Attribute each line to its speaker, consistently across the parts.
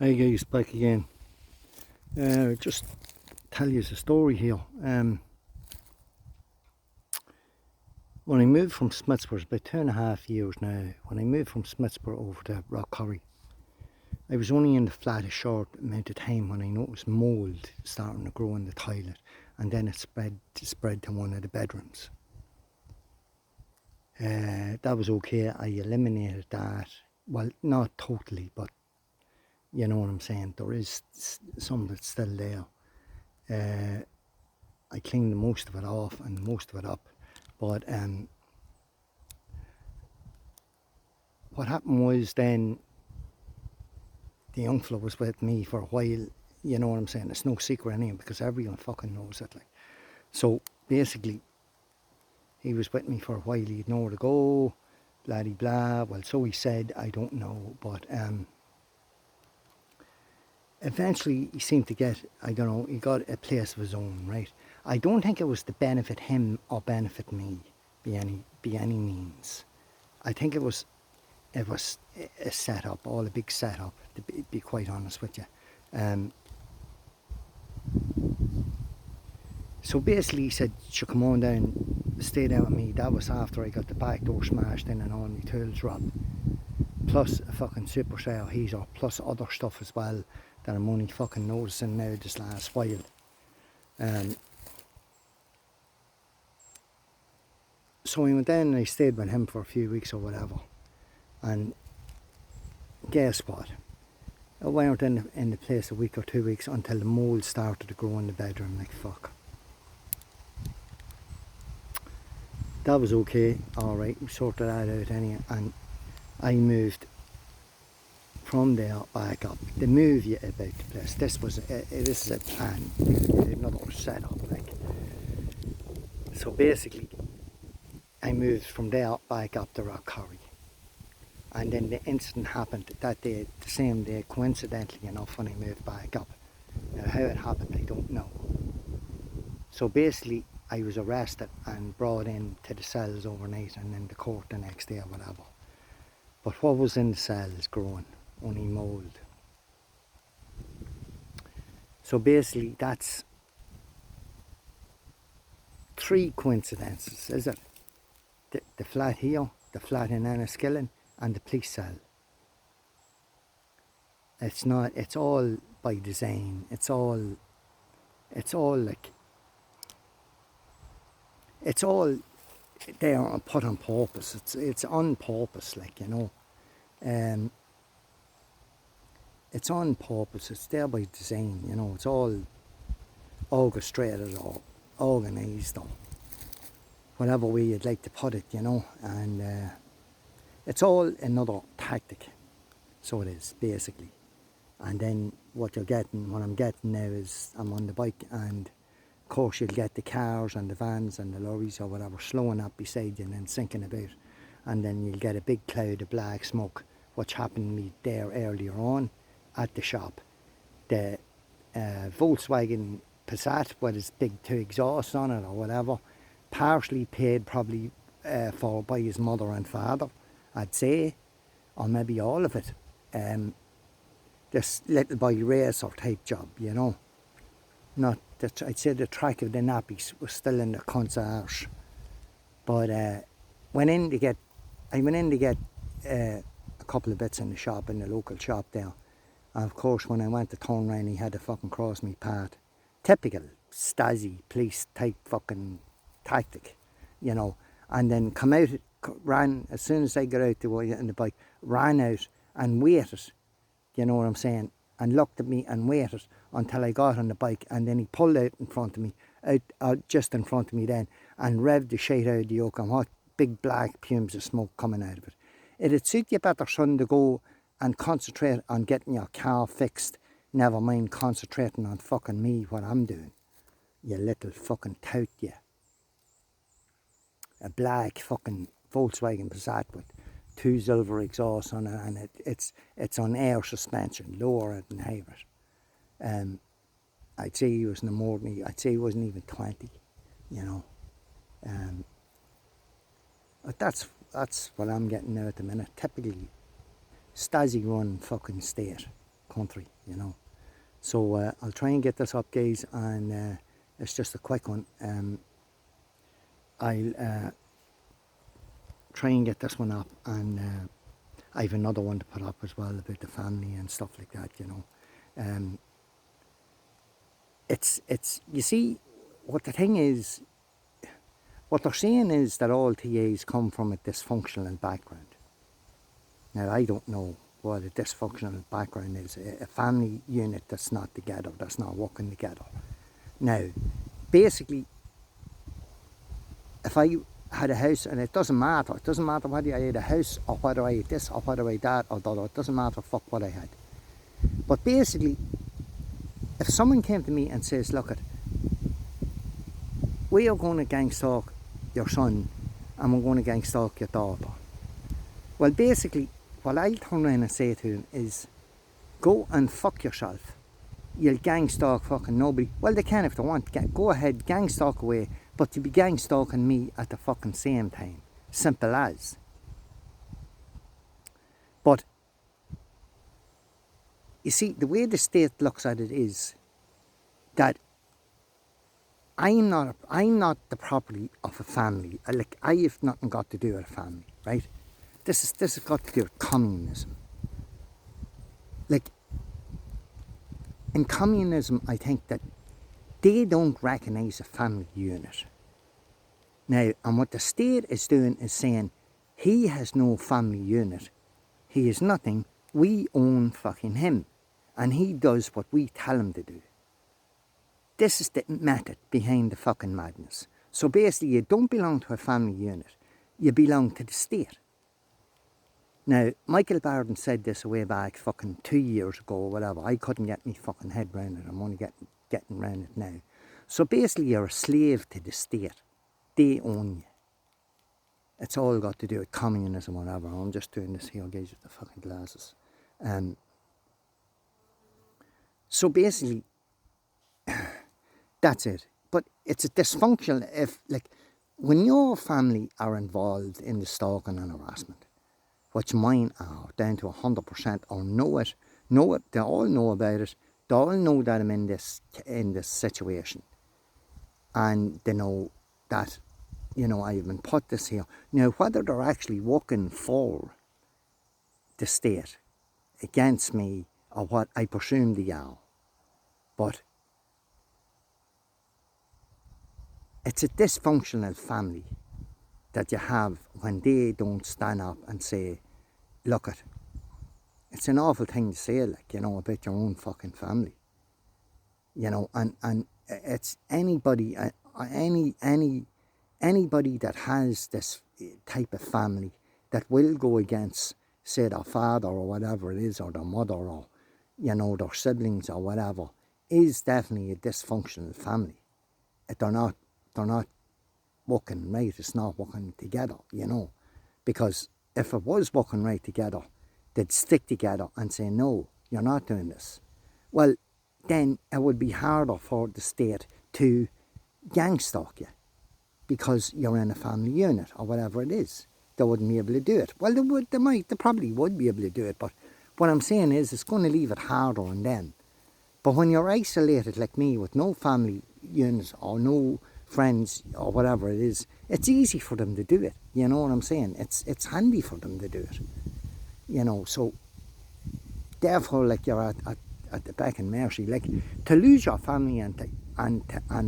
Speaker 1: Hey guys, back again. Just tell you a story here. When I moved from Smithsborough, it's about 2.5 years now. When I moved from Smithsborough over to Rockcurry, I was only in the flat a short amount of time when I noticed mould starting to grow in the toilet, and then it spread to one of the bedrooms. That was okay. I eliminated that. Well, not totally, but you know what I'm saying. There is some that's still there. I cleaned most of it off and most of it up, but what happened was then the young fella was with me for a while. You know what I'm saying? It's no secret anyway because everyone fucking knows it. Like, so basically, he was with me for a while. He'd nowhere to go, blah de blah. Well, so he said. I don't know, but eventually he seemed to get. I don't know. He got a place of his own, right? I don't think it was to benefit him or benefit me, by any means. I think it was a setup, all a big setup, to be quite honest with you. So basically he said, "Should come on down, stay down with me." That was after I got the back door smashed in and all my tools robbed. Plus a fucking super sale heater, plus other stuff as well that I'm only fucking noticing now this last while. So I went down and I stayed with him for a few weeks or whatever. And guess what? I went in the place a week or 2 weeks until the mould started to grow in the bedroom like fuck. That was okay, alright, we sorted that out anyway, and I moved from there back up. To move you about the place, this is a plan, another setup, like. So basically, I moved from there back up to Rockcurry. And then the incident happened that day, the same day, coincidentally enough, when I moved back up. Now, how it happened, I don't know. So basically, I was arrested and brought in to the cells overnight and then the court the next day or whatever. But what was in the cells growing? Only mould. So basically, that's 3 coincidences, is it? The flat here, the flat in Enniskillen, and the police cell. It's not, it's all by design. It's all like, it's all there and put on purpose. It's on purpose, like, you know. It's on purpose. It's there by design, you know. It's all orchestrated or organised or whatever way you'd like to put it, you know. And it's all another tactic. So it is, basically. And then what I'm getting now is I'm on the bike, and of course you'll get the cars and the vans and the lorries or whatever slowing up beside you and then sinking about. And then you'll get a big cloud of black smoke, which happened to me there earlier on at the shop. The Volkswagen Passat with its big 2 exhausts on it or whatever, partially paid probably for by his mother and father, I'd say, or maybe all of it. This little boy racer type job, you know. Not that I'd say the track of the nappies was still in the cunt's arse. But I went in to get a couple of bits in the shop, in the local shop there. And of course when I went to turn round, he had to fucking cross me path. Typical Stasi police type fucking tactic, you know. And then come out, ran, as soon as I got out in the bike, ran out and waited, you know what I'm saying, and looked at me and waited until I got on the bike, and then he pulled out in front of me, just in front of me then, and revved the shit out of the yoke, and what big black fumes of smoke coming out of it. It'd suit you better, son, to go and concentrate on getting your car fixed, never mind concentrating on fucking me, what I'm doing. You little fucking tout, you. A black fucking Volkswagen Passat with 2 silver exhausts on it, and it's on air suspension, lower than higher. I'd say he was no more than me. I'd say he wasn't even 20, you know. But that's what I'm getting now at the minute. Typically Stasi run fucking state. country, you know. So I'll try and get this up, guys, and it's just a quick one. I'll try and get this one up, and I have another one to put up as well about the family and stuff like that, you know. It's you see, what the thing is, what they're saying is that all TAs come from a dysfunctional background. Now, I don't know what a dysfunctional background is. A family unit that's not together, that's not working together. Now, basically, if I had a house, and it doesn't matter whether I had a house or whether I had this or whether I had that or that, it doesn't matter fuck what I had. But basically, if someone came to me and says, look, we are going to gang stalk your son and we're going to gang stalk your daughter. Well, basically, what I'll turn around and say to him is, go and fuck yourself. You'll gang stalk fucking nobody. Well, they can if they want. Go ahead, gang stalk away, but you'll be gang stalking me at the fucking same time. Simple as. But, you see, the way the state looks at it is that I'm not the property of a family. Like, I have nothing got to do with a family, right? This has got to do with communism. Like, in communism, I think that they don't recognise a family unit. Now, and what the state is doing is saying, he has no family unit. He is nothing. We own fucking him. And he does what we tell him to do. This is the method behind the fucking madness. So basically, you don't belong to a family unit. You belong to the state. Now, Michael Barden said this way back fucking 2 years ago or whatever. I couldn't get my fucking head round it. I'm only getting round it now. So basically, you're a slave to the state. They own you. It's all got to do with communism or whatever. I'm just doing this here, guys, with the fucking glasses. So basically, that's it. But it's a dysfunctional, when your family are involved in the stalking and harassment, which mine are down to 100%, or know it, they all know about it, they all know that I'm in this situation, and they know that, you know, I've been put this here. Now, whether they're actually working for the state against me, or what, I presume they are, but it's a dysfunctional family that you have when they don't stand up and say, look, it's an awful thing to say, like, you know, about your own fucking family, you know, and it's anybody that has this type of family that will go against, say, their father or whatever it is, or their mother, or, you know, their siblings or whatever, is definitely a dysfunctional family. They're not working right. It's not working together, you know, because if it was working right together, they'd stick together and say, no, you're not doing this. Well, then it would be harder for the state to gang stalk you because you're in a family unit or whatever it is. They wouldn't be able to do it. Well, they probably would be able to do it, but what I'm saying is it's going to leave it harder on them. But when you're isolated like me with no family units or no friends or whatever it is, it's easy for them to do it. You know what I'm saying? It's handy for them to do it. You know, so therefore, like, you're at the beck and mercy. Like, to lose your family and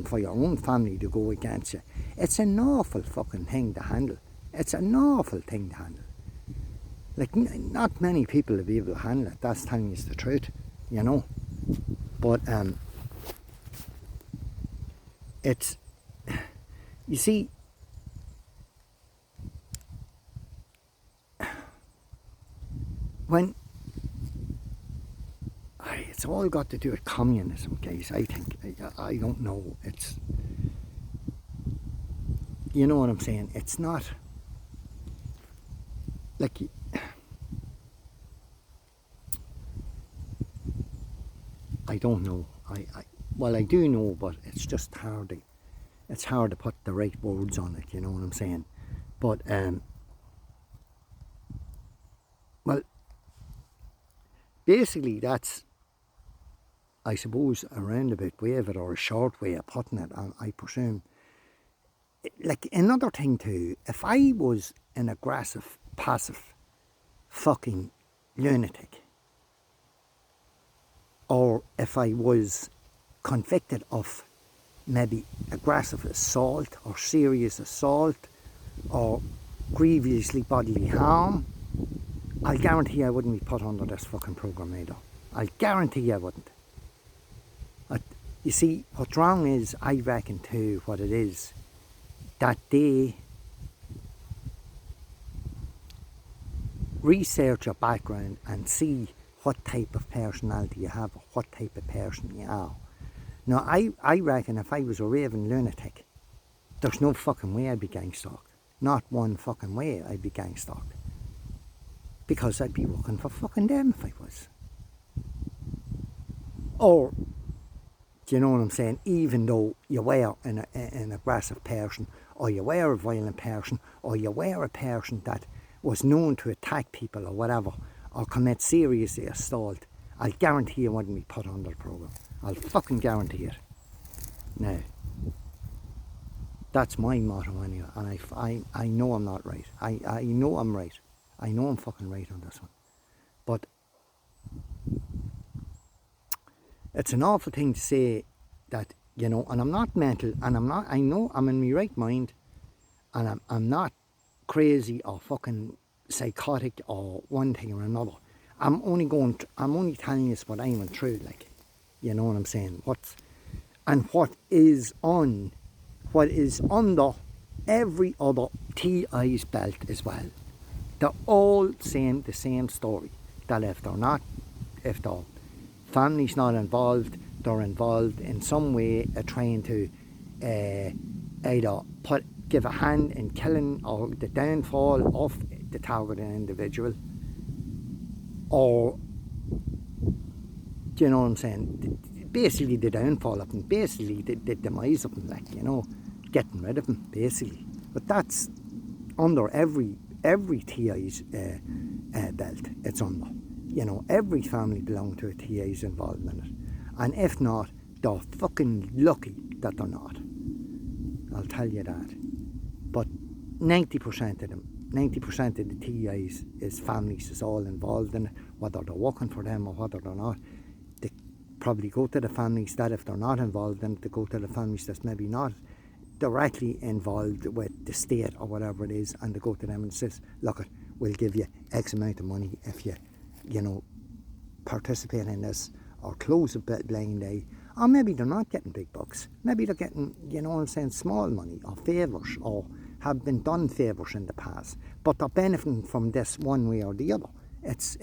Speaker 1: for your own family to go against you, it's an awful fucking thing to handle. It's an awful thing to handle. Like, not many people will be able to handle it. That's telling you the truth, you know. But it's, you see, when it's all got to do with communism, guys. I think, I don't know, it's, you know what I'm saying, it's not like, I don't know, well, I do know, but it's just hard to put the right words on it, you know what I'm saying. But well, basically that's I suppose, a roundabout way of it, or a short way of putting it, I presume. Like, another thing too, if I was an aggressive, passive, fucking lunatic, or if I was convicted of maybe aggressive assault, or serious assault, or grievously bodily harm, I'll guarantee I wouldn't be put under this fucking programme either. I'll guarantee I wouldn't. You see, what's wrong is, I reckon too, what it is, that they research your background and see what type of personality you have, or what type of person you are. Now, I reckon if I was a raving lunatic, there's no fucking way I'd be gang stalked. Not one fucking way I'd be gang stalked. Because I'd be working for fucking them if I was. Or, do you know what I'm saying? Even though you were an aggressive person, or you were a violent person, or you were a person that was known to attack people or whatever, or commit serious assault, I'll guarantee you wouldn't be put under the programme. I'll fucking guarantee it. Now, that's my motto anyway, and I know I'm not right. I know I'm right. I know I'm fucking right on this one. But it's an awful thing to say that, you know, and I'm not mental, and I know I'm in my right mind, and I'm not crazy or fucking psychotic or one thing or another. I'm only telling you what I went through, like, you know what I'm saying? What is under every other TI's belt as well. They're all saying the same story, that if their family's not involved, they're involved in some way trying to either give a hand in killing or the downfall of the targeted individual, or, do you know what I'm saying? Basically the downfall of them, basically the demise of them, like, you know, getting rid of them, basically. But that's under every TI's belt. It's under, you know, every family belonging to a TI is involved in it, and if not, they're fucking lucky that they're not. I'll tell you that. But 90% of them, 90% of the TIs is families is all involved in it, whether they're working for them or whether they're not. They probably go to the families that, if they're not involved in it, they go to the families that's maybe not directly involved with the state or whatever it is, and they go to them and says, look, we'll give you X amount of money if you know, participate in this, or close a blind eye. Or maybe they're not getting big bucks. Maybe they're getting, you know what I'm saying, small money, or favours, or have been done favours in the past. But they're benefiting from this one way or the other. It's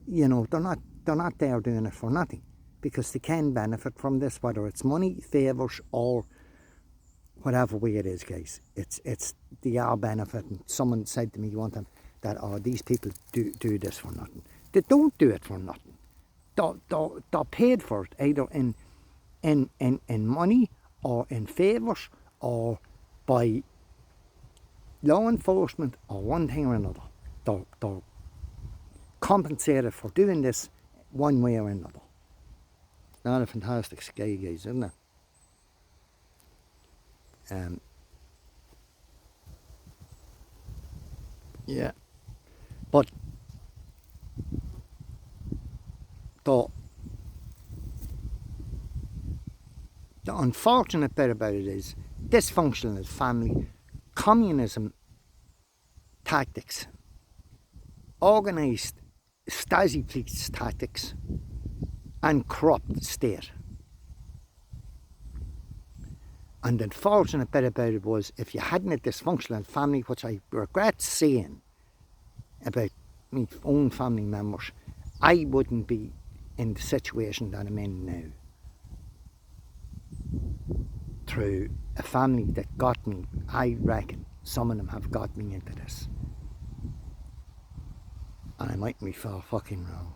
Speaker 1: you know, they're not there doing it for nothing, because they can benefit from this, whether it's money, favours, or whatever way it is, guys. It's they are benefiting. Someone said to me one time that, oh, these people do this for nothing. They don't do it for nothing. They're paid for it, either in money, or in favours, or by law enforcement, or one thing or another. They're compensated for doing this one way or another. Not a fantastic sky, guys, isn't it? Yeah, but the unfortunate bit about it is dysfunctional family, communism tactics, organised Stasi police tactics, and corrupt state. And the unfortunate bit about it was, if you hadn't a dysfunctional family, which I regret saying about my own family members, I wouldn't be in the situation that I'm in now. Through a family that got me, I reckon some of them have got me into this. And I might be far fucking wrong,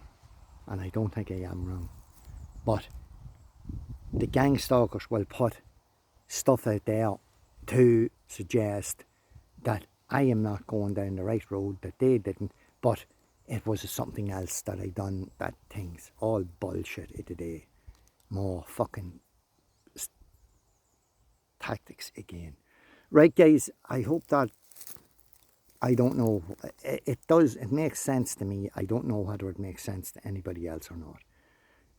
Speaker 1: and I don't think I am wrong. But the gang stalkers will put stuff out there to suggest that I am not going down the right road, that they didn't, but it was something else that I done, that thing's all bullshit today. more fucking tactics again. Right, guys, I hope that, I don't know, it makes sense to me. I don't know whether it makes sense to anybody else or not.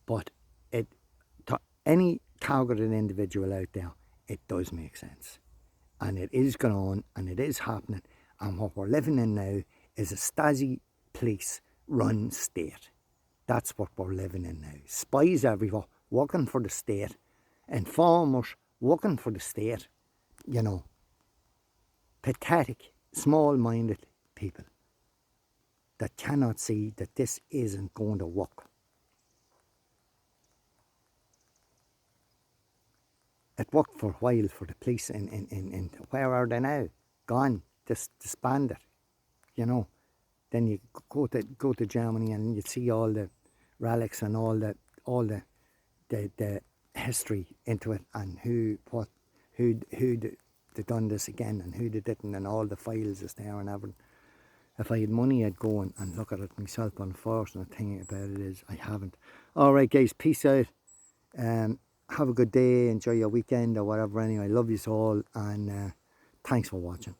Speaker 1: But it, to any targeted individual out there, it does make sense. And it is going on, and it is happening. And what we're living in now is a Stasi police run state. That's what we're living in now. Spies everywhere, working for the state. Informers, working for the state. You know, pathetic, small-minded people that cannot see that this isn't going to work. It worked for a while for the police in where are they now? Gone, just disbanded, you know. Then you go to Germany and you see all the relics and all the history into it, and who they done this again and who they didn't, and all the files is there and everything. If I had money, I'd go and look at it myself. Unfortunate thing about it is I haven't. All right, guys, peace out. Have a good day. Enjoy your weekend or whatever. Anyway, I love you all, and thanks for watching.